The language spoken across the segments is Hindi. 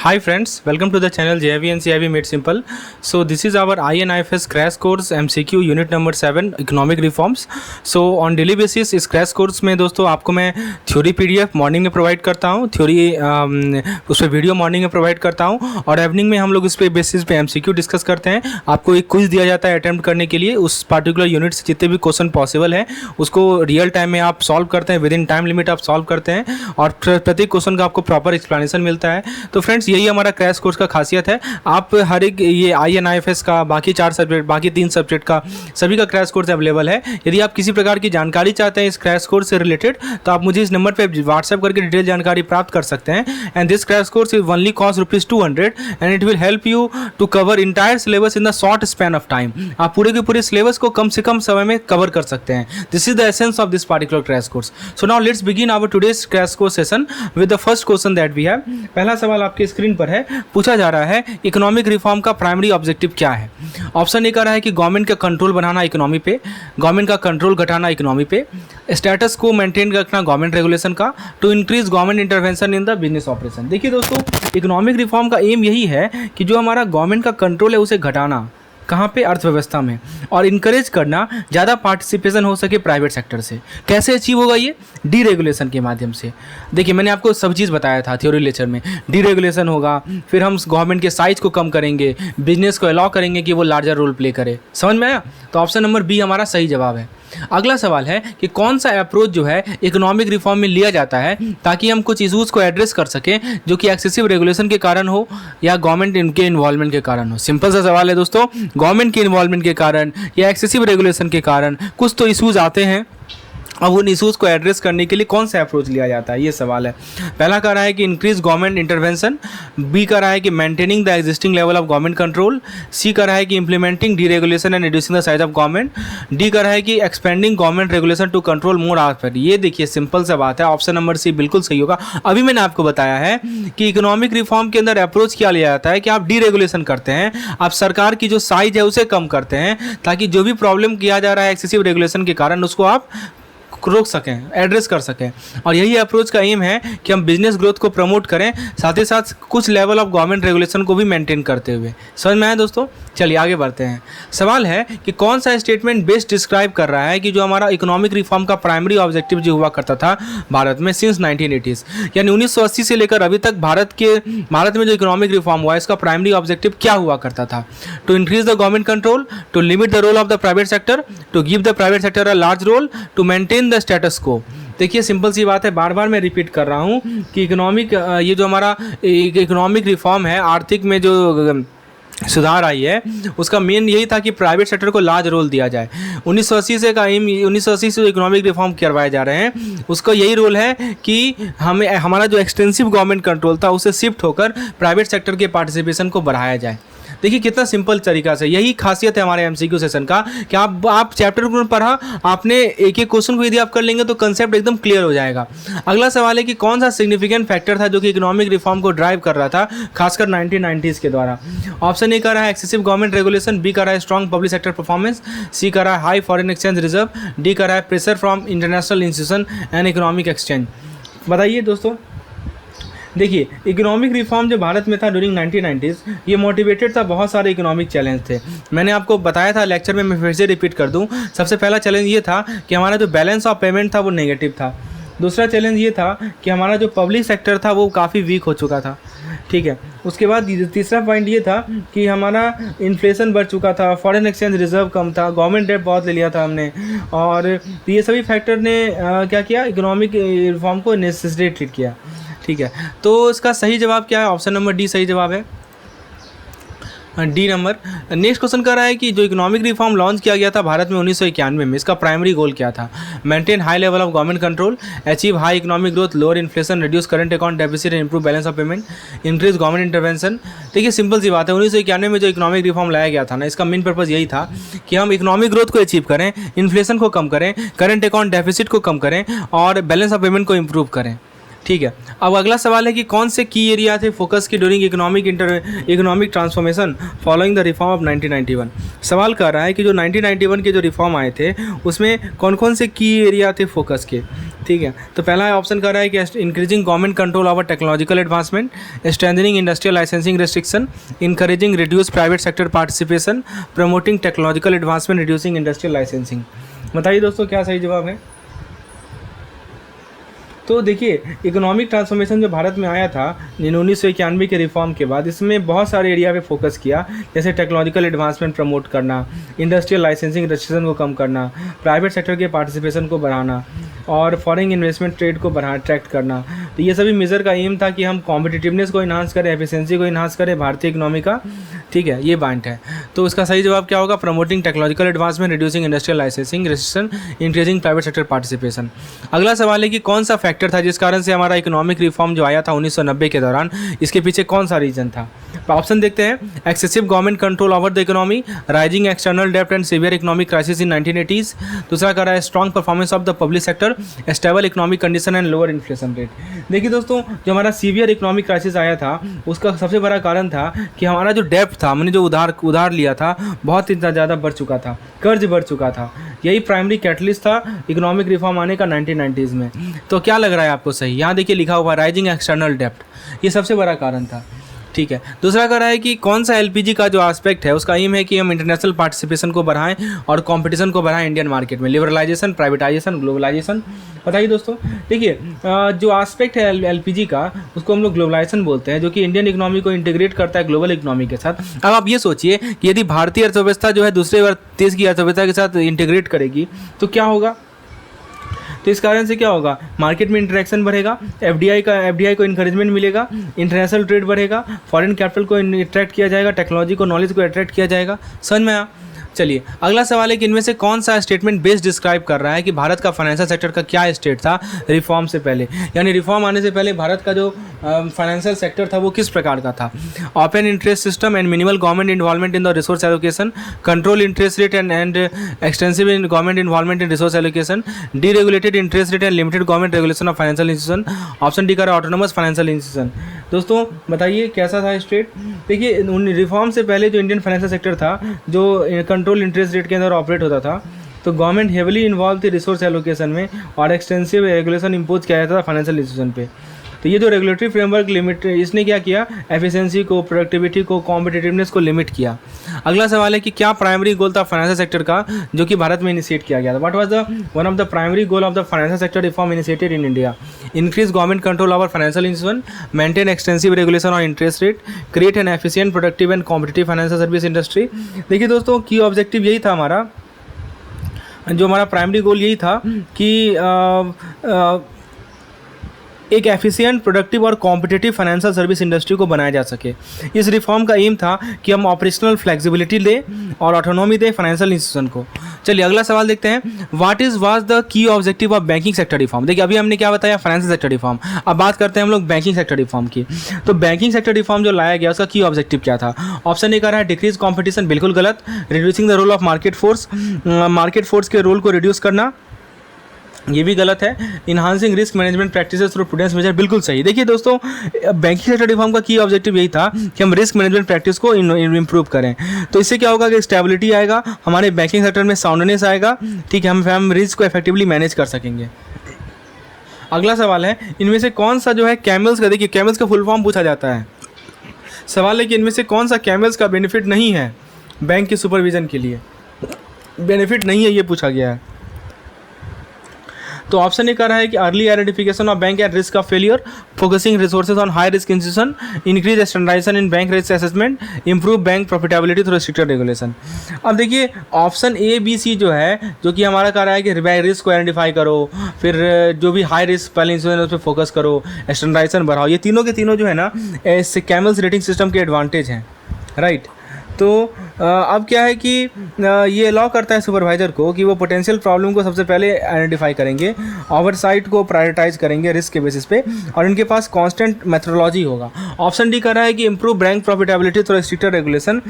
Hi friends, welcome to the channel JIV and CIV Made Simple. So this is our INIFS crash course MCQ unit number 7 economic reforms. So on daily basis इस crash course में दोस्तों आपको मैं थ्योरी PDF मॉर्निंग में प्रोवाइड करता हूँ, थ्योरी उस पर वीडियो मॉर्निंग में प्रोवाइड करता हूँ और इवनिंग में हम लोग इस पे बेसिस पे MCQ डिस्कस करते हैं। आपको एक क्विज दिया जाता है अटैम्प्ट करने के लिए, उस पार्टिकुलर यूनिट से जितने भी क्वेश्चन पॉसिबल है उसको रियल टाइम में आप सॉल्व करते हैं, विद इन टाइम लिमिट आप सॉल्व करते हैं और प्रत्येक क्वेश्चन का आपको प्रॉपर एक्सप्लेनेशन मिलता है। तो फ्रेंड्स यही हमारा क्रैश कोर्स का खासियत है। आप हर एक ये INIFS का बाकी 4 सब्जेक्ट, बाकी 3 सब्जेक्ट का सभी का क्रैश कोर्स अवेलेबल है। यदि आप किसी प्रकार की जानकारी चाहते हैं इस क्रैश कोर्स से रिलेटेड तो आप मुझे इस नंबर पे व्हाट्सएप करके डिटेल जानकारी प्राप्त कर सकते हैं। And this crash course is only cost ₹200 and it will help you to cover entire syllabus in the short span of time. आप पूरे के पूरे सिलेबस को कम से कम समय में कवर कर सकते हैं। This is the essence of this particular crash course. So now let's begin our today's crash course session with the first question that we have. पहला सवाल आपके स्क्रीन पर है, पूछा जा रहा है इकोनॉमिक रिफॉर्म का प्राइमरी ऑब्जेक्टिव क्या है। ऑप्शन ए कह रहा है कि गवर्नमेंट का कंट्रोल बनाना इकोनॉमी पे, गवर्नमेंट का कंट्रोल घटाना इकोनॉमी पे, स्टेटस को मेंटेन रखना गवर्नमेंट रेगुलेशन का, to increase government intervention in the business operation. देखिए दोस्तों, इकोनॉमिक रिफॉर्म का एम यही है कि जो हमारा गवर्नमेंट का कंट्रोल है उसे घटाना, कहाँ पे, अर्थव्यवस्था में, और इनकरेज करना ज़्यादा पार्टिसिपेशन हो सके प्राइवेट सेक्टर से। कैसे अचीव होगा ये? डीरेगुलेशन के माध्यम से। देखिए मैंने आपको सब चीज़ बताया था थ्योरी लेक्चर में। डीरेगुलेशन होगा, फिर हम गवर्नमेंट के साइज को कम करेंगे, बिजनेस को अलाउ करेंगे कि वो लार्जर रोल प्ले करे। समझ में आया? तो ऑप्शन नंबर बी हमारा सही जवाब है। अगला सवाल है कि कौन सा अप्रोच जो है इकोनॉमिक रिफॉर्म में लिया जाता है ताकि हम कुछ इश्यूज को एड्रेस कर सकें जो कि एक्सेसिव रेगुलेशन के कारण हो या गवर्नमेंट इनके इन्वॉल्वमेंट के कारण हो। सिंपल सा सवाल है दोस्तों, गवर्नमेंट के इन्वॉल्वमेंट के कारण या एक्सेसिव रेगुलेशन के कारण कुछ तो इश्यूज आते हैं। अब उन इशूज़ को एड्रेस करने के लिए कौन सा अप्रोच लिया जाता है, ये सवाल है। पहला कह रहा है कि इंक्रीज गवर्नमेंट इंटरवेंशन, बी कह रहा है कि maintaining the existing level of government control, C कह रहा है कि implementing deregulation and reducing the size of government, D कह रहा है कि expanding government regulation to control more aspect. ये देखिए सिंपल सा बात है, ऑप्शन नंबर सी बिल्कुल सही होगा। अभी मैंने आपको बताया है कि इकोनॉमिक रिफॉर्म के अंदर अप्रोच क्या लिया जाता है कि आप डीरेगुलेशन करते हैं, आप सरकार की जो साइज है उसे कम करते हैं ताकि जो भी प्रॉब्लम किया जा रहा है एक्सेसिव रेगुलेशन के कारण उसको आप रोक सकें, एड्रेस कर सकें। और यही अप्रोच का एम है कि हम बिजनेस ग्रोथ को प्रमोट करें, साथ ही साथ कुछ लेवल ऑफ गवर्नमेंट रेगुलेशन को भी मेंटेन करते हुए। समझ में आया दोस्तों? चलिए आगे बढ़ते हैं। सवाल है कि कौन सा स्टेटमेंट बेस्ट डिस्क्राइब कर रहा है कि जो हमारा इकोनॉमिक रिफॉर्म का प्राइमरी ऑब्जेक्टिव जो हुआ करता था भारत में सिंस 1980s, यानी 1980 से लेकर अभी तक भारत में जो इकोनॉमिक रिफॉर्म हुआ इसका प्राइमरी ऑब्जेक्टिव क्या हुआ करता था? To increase the government control, to limit the role of the private sector, to give the private sector a large role, to maintain the status quo. देखिए सिंपल सी बात है, बार बार मैं रिपीट कर रहा हूँ कि ये जो हमारा इकोनॉमिक रिफॉर्म है, आर्थिक में जो सुधार आई है उसका मेन यही था कि प्राइवेट सेक्टर को लार्ज रोल दिया जाए। 1980 से 1980 से जो इकोनॉमिक रिफॉर्म करवाए जा रहे हैं उसका यही रोल है कि हमारा जो एक्सटेंसिव गवर्नमेंट कंट्रोल था उसे शिफ्ट होकर प्राइवेट सेक्टर के पार्टिसिपेशन को बढ़ाया जाए। देखिए कितना सिंपल तरीका से, यही खासियत है हमारे MCQ सेशन का कि आप चैप्टर में पढ़ा, आपने एक एक क्वेश्चन को यदि आप कर लेंगे तो कंसेप्ट एकदम क्लियर हो जाएगा। अगला सवाल है कि कौन सा सिग्निफिकेंट फैक्टर था जो कि इकोनॉमिक रिफॉर्म को ड्राइव कर रहा था खासकर 1990s के द्वारा। ऑप्शन ए कह रहा है एक्सेसिव गवर्नमेंट रेगुलेशन, बी कह रहा है स्ट्रॉन्ग पब्लिक सेक्टर परफॉर्मेंस, सी कह रहा है high foreign exchange reserve, D कह रहा है pressure from international institution and economic exchange. बताइए दोस्तों। देखिए इकोनॉमिक रिफॉर्म जो भारत में था ड्यूरिंग 1990s ये मोटिवेटेड था, बहुत सारे इकोनॉमिक चैलेंज थे। मैंने आपको बताया था लेक्चर में, मैं फिर से रिपीट कर दूं। सबसे पहला चैलेंज ये था कि हमारा जो बैलेंस ऑफ पेमेंट था वो नेगेटिव था। दूसरा चैलेंज ये था कि हमारा जो पब्लिक सेक्टर था वो काफ़ी वीक हो चुका था। ठीक है, उसके बाद तीसरा पॉइंट ये था कि हमारा इन्फ्लेशन बढ़ चुका था, फॉरेन एक्सचेंज रिजर्व कम था, गवर्नमेंट डेट बहुत ले लिया था हमने, और ये सभी फैक्टर ने क्या किया, इकोनॉमिक रिफॉर्म को नेसेसरी ट्रीट किया। ठीक है, तो इसका सही जवाब क्या है? ऑप्शन नंबर डी सही जवाब है, डी नंबर। नेक्स्ट क्वेश्चन कर रहा है कि जो इकोनॉमिक रिफॉर्म लॉन्च किया गया था भारत में 1991 में, इसका प्राइमरी गोल क्या था? Maintain high level of government control, achieve high economic growth, lower inflation, reduce current account deficit and improve balance of payment, increase government intervention. देखिए सिंपल सी बात है, 1991 में जो इकोनॉमिक रिफॉर्म लाया गया था ना, इसका मेन पर्पज़ यही था कि हम इकोनॉमिक ग्रोथ को अचीव करें, इन्फ्लेशन को कम करें, करंट अकाउंट डेफिसिट को कम करें और बैलेंस ऑफ पेमेंट को इम्प्रूव करें। ठीक है। अब अगला सवाल है कि कौन से की एरिया थे फोकस की during economic transformation following the reform of 1991। सवाल कर रहा है कि जो 1991 के जो रिफॉर्म आए थे उसमें कौन कौन से की एरिया थे फोकस के। ठीक है, तो पहला ऑप्शन कर रहा है कि increasing government control over technological advancement, strengthening industrial licensing restriction, encouraging reduce private sector participation, promoting technological advancement, reducing industrial licensing. बताइए दोस्तों क्या सही जवाब है। तो देखिए, इकोनॉमिक ट्रांसफॉर्मेशन जो भारत में आया था 1991 के रिफॉर्म के बाद, इसमें बहुत सारे एरिया पे फोकस किया, जैसे टेक्नोलॉजिकल एडवांसमेंट प्रमोट करना, इंडस्ट्रियल लाइसेंसिंग रेस्ट्रिक्शन को कम करना, प्राइवेट सेक्टर के पार्टिसिपेशन को बढ़ाना और फॉरेन इन्वेस्टमेंट ट्रेड को अट्रैक्ट करना। तो ये सभी मेजर का एम था कि हम कॉम्पिटिटिवनेस को इन्हांस करें, एफिशिएंसी को इन्हांस करें भारतीय इकोनॉमी का। ठीक है, ये पॉइंट है। तो उसका सही जवाब क्या होगा, promoting technological advancement, reducing industrial licensing restriction, increasing private sector participation. अगला सवाल है कि कौन सा फैक्टर था जिस कारण से हमारा इकोनॉमिक रिफॉर्म जो आया था 1990 के दौरान, इसके पीछे कौन सा रीजन था। ऑप्शन देखते हैं, excessive government control over the economy, rising external डेब्ट and severe economic crisis in 1980s। दूसरा कर रहा है strong performance of the public sector, stable economic condition and lower inflation rate. देखिए दोस्तों, जो हमारा सीवियर इकोनॉमिक क्राइसिस आया था उसका सबसे बड़ा कारण था कि हमारा जो डेब्ट था, हमने जो उधार लिया था बहुत इतना ज़्यादा बढ़ चुका था, कर्ज बढ़ चुका था। यही प्राइमरी कैटलिस्ट था इकोनॉमिक रिफॉर्म आने का 1990s में। तो क्या लग रहा है आपको सही, यहाँ देखिए लिखा हुआ राइजिंग एक्सटर्नल डेब्ट, ये सबसे बड़ा कारण था। ठीक है, दूसरा कह रहा है कि कौन सा एलपीजी का जो एस्पेक्ट है उसका एम है कि हम इंटरनेशनल पार्टिसिपेशन को बढ़ाएं और कंपटीशन को बढ़ाएं इंडियन मार्केट में, लिबरलाइजेशन, प्राइवेटाइजेशन, ग्लोबलाइजेशन। बताइए दोस्तों, देखिए जो एस्पेक्ट है एलपीजी का उसको हम लोग ग्लोबलाइजेशन बोलते हैं, जो कि इंडियन इकोनॉमी को इंटीग्रेट करता है ग्लोबल इकोनॉमी के साथ। अब आप ये सोचिए कि यदि भारतीय अर्थव्यवस्था जो है दूसरे देश की अर्थव्यवस्था के साथ इंटीग्रेट करेगी तो क्या होगा। तो इस कारण से क्या होगा, मार्केट में इंटरेक्शन बढ़ेगा, एफडीआई को इंकरेजमेंट मिलेगा, इंटरनेशनल ट्रेड बढ़ेगा, फॉरेन कैपिटल को अट्रैक्ट किया जाएगा, टेक्नोलॉजी को, नॉलेज को अट्रैक्ट किया जाएगा। समझ में आया। चलिए अगला सवाल है कि इनमें से कौन सा स्टेटमेंट बेस्ट डिस्क्राइब कर रहा है कि भारत का फाइनेंशियल सेक्टर का क्या स्टेट था रिफॉर्म से पहले, यानी रिफॉर्म आने से पहले भारत का जो फाइनेंशियल सेक्टर था वो किस प्रकार का था। Open interest system and minimal government involvement in the resource allocation, control interest rate and extensive in government involvement in resource allocation, deregulated interest rate and limited government regulation of financial institution. Option D का ऑटोनोमस फाइनेंशियल इंस्टीट्यूशन। दोस्तों बताइए कैसा था स्टेट। देखिए रिफॉर्म से पहले जो इंडियन फाइनेंशियल सेक्टर था, जो कंट्रोल इंटरेस्ट रेट के अंदर ऑपरेट होता था, तो गवर्नमेंट हेवली इन्वॉल्व थी रिसोर्स एलोकेशन में और एक्सटेंसिव रेगुलेशन इंपोज किया जाता था फाइनेंशियल इंस्टीट्यूशन पे। तो ये जो रेगुलेटरी फ्रेमवर्क लिमिट, इसने क्या किया, एफिशिएंसी को, प्रोडक्टिविटी को, कॉम्पिटिटिवनेस को लिमिट किया। अगला सवाल है कि क्या प्राइमरी गोल था फाइनेंशियल सेक्टर का जो कि भारत में इनिशिएट किया गया था। What was the one of the primary goal of the financial sector reform initiated in India. Increase government control over financial institution, maintain extensive regulation on interest rate, create an efficient, productive and competitive financial service industry. देखिए दोस्तों, की ऑब्जेक्टिव यही था हमारा, जो हमारा प्राइमरी गोल यही था कि एक एफिशिएंट, प्रोडक्टिव और कॉम्पिटिटिव फाइनेंशियल सर्विस इंडस्ट्री को बनाया जा सके। इस रिफॉर्म का एम था कि हम ऑपरेशनल फ्लेक्सिबिलिटी दें और ऑटोनॉमी दें फाइनेंशियल इंस्टीट्यूशन को। चलिए अगला सवाल देखते हैं, what was the key objective of banking sector reform. देखिए अभी हमने क्या बताया, फाइनेंशियल सेक्टर रिफॉर्म। अब बात करते हैं हम लोग बैंकिंग सेक्टर रिफॉर्म की। तो बैंकिंग सेक्टर रिफॉर्म जो लाया गया उसका की ऑब्जेक्टिव क्या था। ऑप्शन ए कह रहा है डिक्रीज कॉम्पिटिशन, बिल्कुल गलत। Reducing the role of market force के रोल को रिड्यूस करना, ये भी गलत है। Enhancing risk management practices through prudence measure, बिल्कुल सही। देखिए दोस्तों, बैंकिंग सेक्टर रिफॉर्म का की ऑब्जेक्टिव यही था कि हम रिस्क मैनेजमेंट प्रैक्टिस को इम्प्रूव करें। तो इससे क्या होगा कि स्टेबिलिटी आएगा, हमारे बैंकिंग सेक्टर में साउंडनेस आएगा। ठीक है, हम रिस्क को इफेक्टिवली मैनेज कर सकेंगे। अगला सवाल है, इनमें से कौन सा जो है कैमल्स का, देखिए कैमल्स का फुल फॉर्म पूछा जाता है। सवाल है कि इनमें से कौन सा कैमल्स का बेनिफिट नहीं है बैंक के सुपरविजन के लिए, बेनिफिट नहीं है ये पूछा गया है। तो ऑप्शन ए कर रहा है कि early identification of bank at risk of failure, focusing resources on high risk institution, increase standardization in bank risk assessment, improve bank profitability through stricter regulation. अब देखिए ऑप्शन ए बी सी जो है, जो कि हमारा कह रहा है कि रिस्क को आइडेंटिफाई करो, फिर जो भी हाई रिस्क पहले इंस्टीट्यूशन उस पर फोकस करो, स्टैंडर्डाइजेशन बढ़ाओ, ये तीनों के तीनों जो है ना कैमल्स रेटिंग सिस्टम के एडवांटेज हैं, राइट। तो अब क्या है कि ये अलाउ करता है सुपरवाइजर को कि वो पोटेंशियल प्रॉब्लम को सबसे पहले आइडेंटिफाई करेंगे, ओवरसाइट को प्रायोरिटाइज करेंगे रिस्क के बेसिस पे, और इनके पास कांस्टेंट मेथोडोलॉजी होगा। ऑप्शन डी कर रहा है कि improve bank profitability through stricter regulation.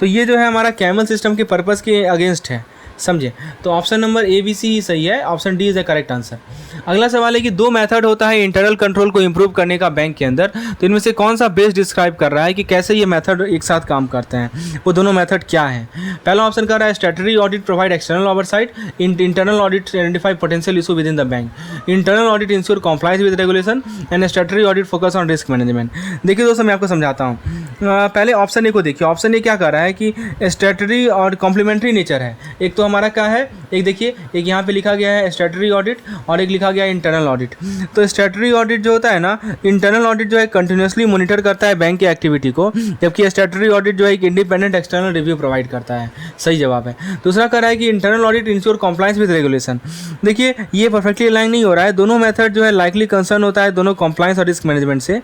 तो ये जो है हमारा कैमल सिस्टम के पर्पस के अगेंस्ट है, समझे। तो option number A B C ही सही है, option D is the correct answer. अगला सवाल है कि दो मेथड होता है इंटरनल कंट्रोल को इंप्रूव करने का बैंक के अंदर, तो इनमें से कौन सा बेस्ट डिस्क्राइब कर रहा है कि कैसे ये मेथड एक साथ काम करते हैं, वो दोनों मेथड क्या है। पहला ऑप्शन कर रहा है statutory audit provide external oversight, internal audit identify potential issue with in the bank, internal audit ensure complies with regulation and statutory audit focus on risk management. देखिए दोस्तों, मैं आपको समझाता हूँ। पहले ऑप्शन ए को देखिए। ऑप्शन ए क्या कर रहा है कि स्टैट्यूटरी और कॉम्प्लीमेंट्री नेचर है। एक तो हमारा क्या है, एक देखिए, एक यहाँ पे लिखा गया है स्टैट्यूटरी ऑडिट और एक लिखा गया है इंटरनल ऑडिट। तो स्टैट्यूटरी ऑडिट जो होता है ना, इंटरनल ऑडिट जो है कंटिन्यूसली मॉनिटर करता है बैंक की एक्टिविटी को, जबकि स्टैट्यूटरी ऑडिट जो है एक इंडिपेंडेंट एक्सटर्नल रिव्यू प्रोवाइड करता है। सही जवाब है। दूसरा कर रहा है कि internal audit ensure compliance with regulation. देखिए ये परफेक्टली अलाइन नहीं हो रहा है, दोनों मेथड जो है लाइकली कंसर्न होता है दोनों कॉम्प्लाइंस और रिस्क मैनेजमेंट से।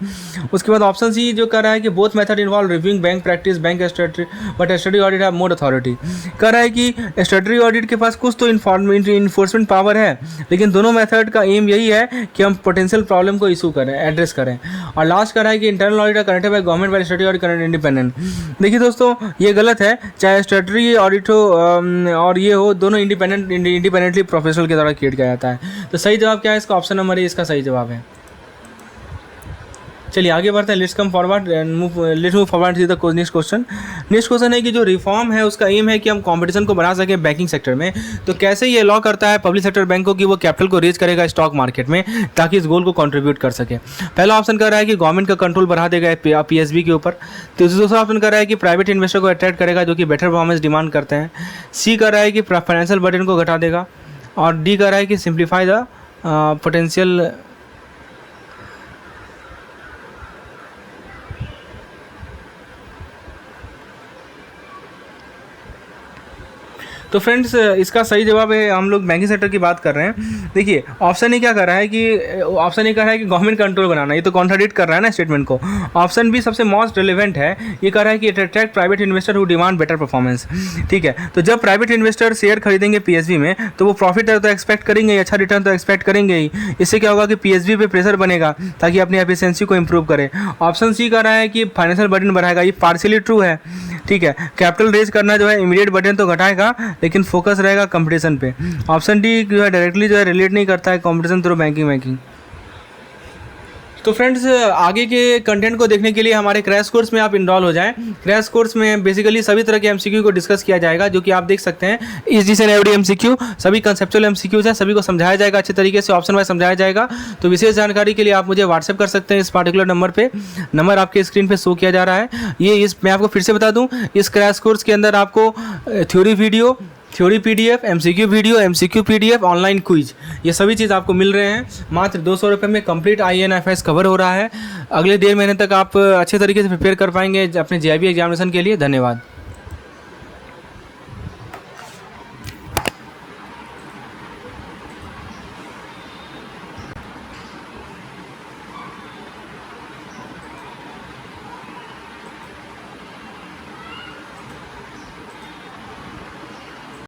उसके बाद ऑप्शन सी जो कर रहा है कि both method involve reviewing bank practice bank statutory but statutory audit have more authority. कर रहा है कि स्टैट्यूटरी ऑडिट के पास कुछ तो इन्फोर्समेंट पावर है, लेकिन दोनों मेथड का एम यही है कि हम पोटेंशियल प्रॉब्लम को इशू करें, एड्रेस करें। और लास्ट कर रहा है कि internal audit connected by government by statutory audit connected independent. देखिए दोस्तों, ये गलत है। चाहे स्टैट्यूटरी ऑडिट हो और ये हो, दोनों इंडिपेंडेंटली प्रोफेशनल के द्वारा क्रिएट किया जाता है। तो सही जवाब क्या है इसका? ऑप्शन नंबर ए इसका सही जवाब है। चलिए आगे बढ़ते हैं। Let's move forward to the next question. Next question है कि जो रिफॉर्म है उसका एम है कि हम कंपटीशन को बढ़ा सकें बैंकिंग सेक्टर में। तो कैसे ये लॉ करता है पब्लिक सेक्टर बैंकों की वो कैपिटल को रेज करेगा स्टॉक मार्केट में ताकि इस गोल को कंट्रीब्यूट कर सके। पहला ऑप्शन कर रहा है कि गवर्नमेंट का कंट्रोल बढ़ा देगा पीएसबी के ऊपर। तो दूसरा ऑप्शन कर रहा है कि प्राइवेट इन्वेस्टर को अट्रैक्ट करेगा जो कि बेटर परफॉर्मेंस डिमांड करते हैं। सी कर रहा है कि फाइनेंशियल बर्डन को घटा देगा। और डी कर रहा है कि सिंप्लीफाई द पोटेंशियल। तो फ्रेंड्स इसका सही जवाब है, हम लोग बैंकिंग सेक्टर की बात कर रहे हैं। देखिए ऑप्शन ए क्या कर रहा है कि ऑप्शन ए कह रहा है कि गवर्नमेंट कंट्रोल बनाना, ये तो कॉन्ट्राडिक्ट कर रहा है ना स्टेटमेंट को। ऑप्शन बी सबसे मोस्ट रिलेवेंट है, ये कह रहा है कि attract private investor who demand better performance. ठीक है, तो जब प्राइवेट इन्वेस्टर शेयर खरीदेंगे पीएसबी में तो वो प्रॉफिट तो एक्सपेक्ट करेंगे, अच्छा रिटर्न तो एक्सपेक्ट करेंगे ही। इससे क्या होगा कि पीएसबी पे प्रेशर बनेगा ताकि अपनी एफिशिएंसी को इंप्रूव करे। ऑप्शन सी कह रहा है कि फाइनेंशियल बर्डन बढ़ाएगा, ये पार्शियली ट्रू है। ठीक है, कैपिटल रेज करना जो है इमीडिएट बर्डन तो घटाएगा लेकिन फोकस रहेगा कंपटीशन पे। ऑप्शन डी जो है डायरेक्टली जो है रिलेट नहीं करता है कंपटीशन थ्रू बैंकिंग। तो फ्रेंड्स आगे के कंटेंट को देखने के लिए हमारे क्रैश कोर्स में आप इनरोल हो जाएं। क्रैश कोर्स में बेसिकली सभी तरह के एमसीक्यू को डिस्कस किया जाएगा, जो कि आप देख सकते हैं इस एंड एवरी एमसीक्यू, सभी कंसेप्चुअल एमसीक्यूज हैं, सभी को समझाया जाएगा अच्छे तरीके से, ऑप्शन वाइज समझाया जाएगा। तो विशेष जानकारी के लिए आप मुझे व्हाट्सएप कर सकते हैं इस पार्टिकुलर नंबर पे, नंबर आपके स्क्रीन पे शो किया जा रहा है। मैं आपको फिर से बता दूँ, इस क्रैश कोर्स के अंदर आपको theory video, theory PDF, MCQ video, MCQ PDF, online quiz, ये सभी चीज़ आपको मिल रहे हैं। मात्र 200 रुपये में कंप्लीट IANIFS कवर हो रहा है। अगले 1.5 महीने तक आप अच्छे तरीके से प्रिपेयर कर पाएंगे अपने JIB एग्जामिनेशन के लिए। धन्यवाद।